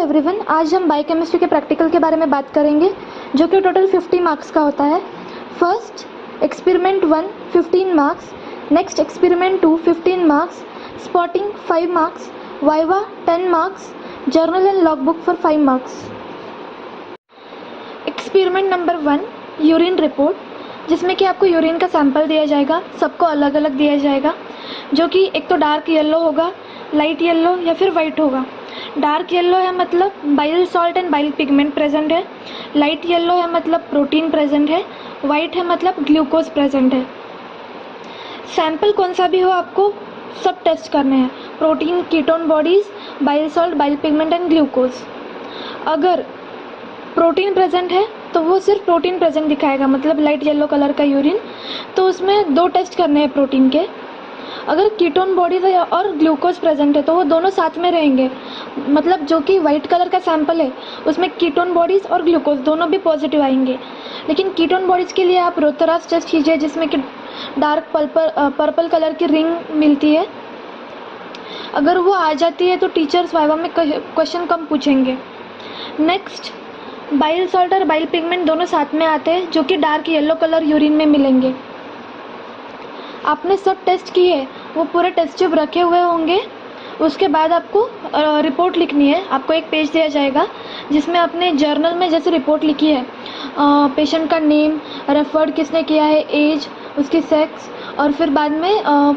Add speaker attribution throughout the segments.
Speaker 1: Everyone, आज हम biochemistry के प्रैक्टिकल के बारे में बात करेंगे जो कि टोटल 50 मार्क्स का होता है। First experiment 1 15 marks, next experiment 2 15 marks, spotting 5 marks, viva 10 marks, journal and logbook for 5 marks. Experiment number 1 urine report, जिसमें कि आपको यूरिन का सैंपल दिया जाएगा, सबको अलग अलग दिया जाएगा, जो कि एक तो डार्क येलो होगा, लाइट येलो या फिर वाइट होगा। डार्क येलो है मतलब bile salt and bile pigment present है, लाइट येलो है मतलब प्रोटीन प्रेजेंट है, वाइट है मतलब ग्लूकोज प्रेजेंट है। सैंपल कौन सा भी हो आपको सब टेस्ट करने हैं, protein, ketone bodies, bile salt, bile pigment and glucose. अगर प्रोटीन प्रेजेंट है तो वो सिर्फ प्रोटीन प्रेजेंट दिखाएगा, मतलब लाइट येलो कलर का यूरिन, तो उसमें 2 टेस्ट करने हैं प्रोटीन के। अगर कीटोन बॉडीज और ग्लूकोज प्रेजेंट है तो वो दोनों साथ में रहेंगे, मतलब जो कि वाइट कलर का सैंपल है उसमें कीटोन बॉडीज और ग्लूकोज दोनों भी पॉजिटिव आएंगे। लेकिन कीटोन बॉडीज के लिए आप रोथेरास टेस्ट कीजिए, जिसमें कि डार्क पर्पल कलर की रिंग मिलती है। अगर वो आ जाती है तो टीचर्स वाइवा में क्वेश्चन कम पूछेंगे। नेक्स्ट बाइल सॉल्ट और बाइल पिगमेंट दोनों साथ में आते हैं, जो कि डार्क येलो कलर यूरिन में मिलेंगे। आपने सब टेस्ट किए, वो पूरे टेस्ट ट्यूब रखे हुए होंगे। उसके बाद आपको रिपोर्ट लिखनी है। आपको एक पेज दिया जाएगा जिसमें आपने जर्नल में जैसे रिपोर्ट लिखी है, पेशेंट का नेम, रेफर्ड किसने किया है, एज, उसकी सेक्स, और फिर बाद में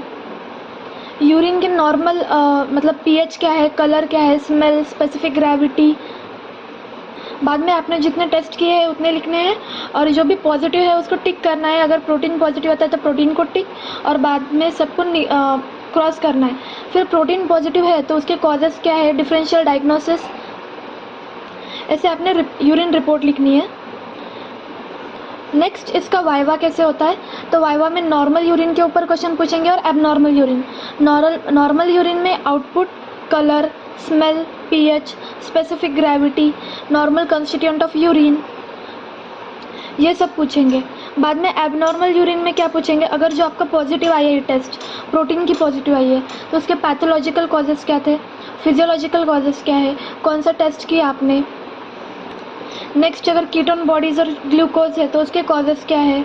Speaker 1: यूरिन के नॉर्मल मतलब पीएच क्या है, कलर क्या है, स्मेल, स्पेसिफिक ग्रेविटी। बाद में आपने जितने टेस्ट किए हैं उतने लिखने हैं, और जो भी पॉजिटिव है उसको टिक करना है। अगर प्रोटीन पॉजिटिव आता है तो प्रोटीन को टिक, और बाद में सबको क्रॉस करना है। फिर प्रोटीन पॉजिटिव है तो उसके कॉजेस क्या है, डिफरेंशियल डायग्नोसिस, ऐसे आपने यूरिन रिपोर्ट लिखनी है। नेक्स्ट इसका वाइवा कैसे होता है, तो वाइवा में नॉर्मल यूरिन के ऊपर क्वेश्चन पूछेंगे और एबनॉर्मल यूरिन। नॉर्मल यूरिन में output, colour, smell, pH, specific gravity, normal constituent of urine, ये सब पूछेंगे। बाद में एबनॉर्मल यूरिन में क्या पूछेंगे, अगर जो आपका पॉजिटिव आई है टेस्ट, प्रोटीन की पॉजिटिव आई है, तो उसके पैथोलॉजिकल कॉजेस क्या थे, फिजियोलॉजिकल कॉजेस क्या है, कौन सा टेस्ट किया आपने। नेक्स्ट अगर कीटोन बॉडीज और ग्लूकोज है तो उसके कॉजेस क्या है,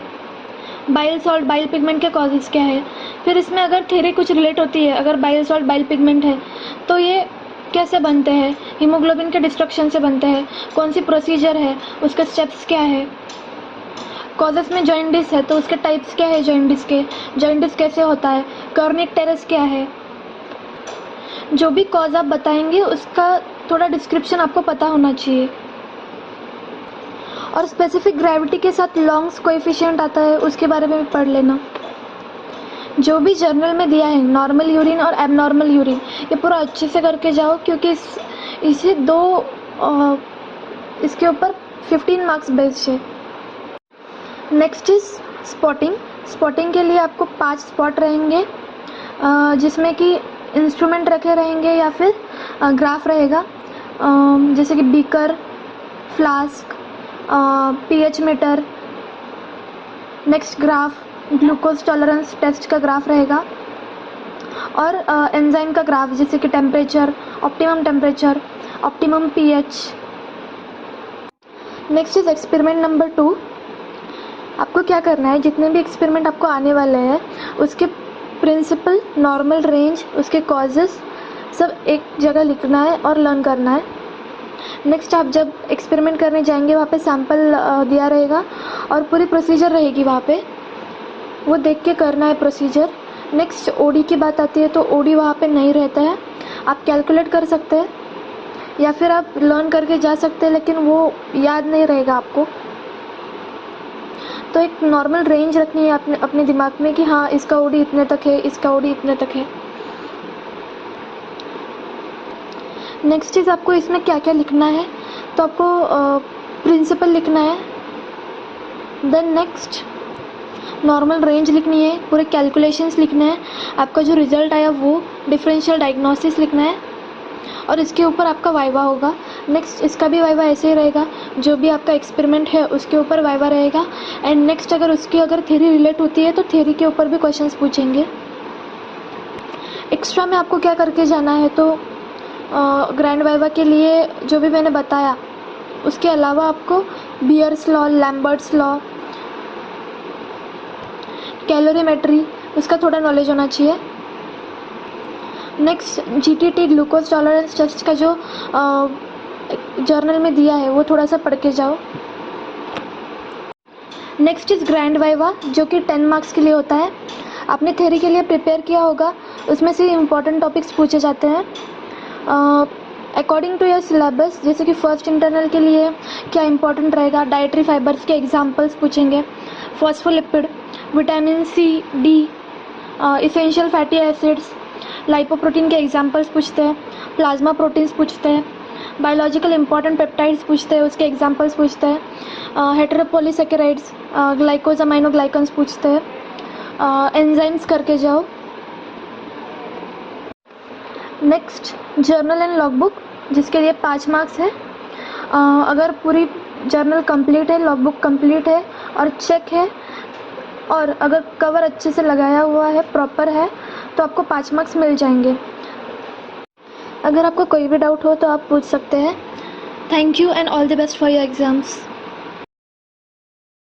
Speaker 1: बाइल सॉल्ट, बाइल पिगमेंट के कॉजेस क्या है। फिर इसमें अगर थ्योरी कुछ रिलेट होती है, अगर बाइल सॉल्ट, बाइल पिगमेंट है तो ये कैसे बनते हैं, हीमोग्लोबिन के डिस्ट्रक्शन से बनते हैं, कौन सी प्रोसीजर है, उसके स्टेप्स क्या है। कॉजेस में जॉइंडिस है तो उसके टाइप्स क्या है जॉइंडिस के, जॉइंडिस कैसे होता है, कर्निक टेरेस क्या है। जो भी कॉज आप बताएंगे उसका थोड़ा डिस्क्रिप्शन आपको पता होना चाहिए। और स्पेसिफिक ग्रेविटी के साथ लॉन्ग्स कोएफिशिएंट आता है, उसके बारे में पढ़ लेना। जो भी जर्नल में दिया है, नॉर्मल यूरिन और एबनॉर्मल यूरिन, ये पूरा अच्छे से करके जाओ, क्योंकि इसे इसके ऊपर 15 मार्क्स बेस्ड है। Next is spotting. स्पॉटिंग के लिए आपको 5 स्पॉट रहेंगे, जिसमें कि इंस्ट्रूमेंट रखे रहेंगे या फिर ग्राफ रहेगा, जैसे कि beaker, flask, pH metre. Next graph glucose tolerance test का ग्राफ रहेगा, और एंजाइम का ग्राफ, जैसे कि temperature, optimum pH. Next is experiment number 2। आपको क्या करना है, जितने भी एक्सपेरिमेंट आपको आने वाले हैं उसके प्रिंसिपल, नॉर्मल रेंज, उसके कॉजेस सब एक जगह लिखना है और लर्न करना है। नेक्स्ट आप जब एक्सपेरिमेंट करने जाएंगे वहाँ पे सैंपल दिया रहेगा और पूरी प्रोसीजर रहेगी, वहाँ पे वो देख के करना है प्रोसीजर। नेक्स्ट ओडी की बात आती है तो ओडी वहाँ पे नहीं रहता है, आप कैलकुलेट कर सकते हैं या फिर आप लर्न करके जा सकते हैं, लेकिन वो याद नहीं रहेगा आपको। तो एक नॉर्मल रेंज रखनी है अपने दिमाग में कि हाँ इसका ओडी इतने तक है, इसका ओडी इतने तक है। नेक्स्ट चीज़ आपको इसमें क्या क्या लिखना है, तो आपको प्रिंसिपल लिखना है, देन नेक्स्ट नॉर्मल रेंज लिखनी है, पूरे कैलकुलेशंस लिखने हैं, आपका जो रिजल्ट आया वो, डिफरेंशियल डायग्नोसिस लिखना है, और इसके ऊपर आपका वाइवा होगा। नेक्स्ट इसका भी वाइवा ऐसे ही रहेगा, जो भी आपका एक्सपेरिमेंट है उसके ऊपर वाइवा रहेगा। एंड नेक्स्ट अगर थ्योरी रिलेट होती है तो थ्योरी के ऊपर भी क्वेश्चंस पूछेंगे। एक्स्ट्रा में आपको क्या करके जाना है, तो ग्रैंड वाइवा के लिए जो भी मैंने बताया, उसके अलावा आपको Beer's law, Lambert's law, calorimetry, उसका थोड़ा नॉलेज होना चाहिए। Next GTT glucose tolerance test का जो जर्नल में दिया है वो थोड़ा सा पढ़ के जाओ। नेक्स्ट इज़ ग्रैंड वाइवा, जो कि 10 मार्क्स के लिए होता है। आपने थ्योरी के लिए प्रिपेयर किया होगा, उसमें से इम्पॉर्टेंट टॉपिक्स पूछे जाते हैं अकॉर्डिंग टू योर सिलेबस। जैसे कि फर्स्ट इंटरनल के लिए क्या इंपॉर्टेंट रहेगा, डाइटरी फाइबर्स के एग्जांपल्स पूछेंगे, phospholipid, vitamin C, D, essential fatty acids, lipoprotein के एग्जांपल्स पूछते हैं, प्लाज्मा प्रोटीन्स पूछते हैं, बायोलॉजिकल इंपॉर्टेंट पेप्टाइड्स पूछते हैं, उसके एग्जांपल्स पूछते हैं, हेटेरोपॉलीसैकेराइड्स, ग्लाइकोज अमाइनोग्लाइकन्स पूछते हैं, एंजाइम्स करके जाओ। नेक्स्ट जर्नल एंड लॉगबुक, जिसके लिए 5 मार्क्स है। अगर पूरी जर्नल कंप्लीट है, लॉगबुक कंप्लीट है और चेक है, और अगर कवर अच्छे से लगाया हुआ है, प्रॉपर है, तो आपको 5 मार्क्स मिल जाएंगे। अगर आपको कोई भी डाउट हो तो आप पूछ सकते हैं। Thank you and all the best for your exams.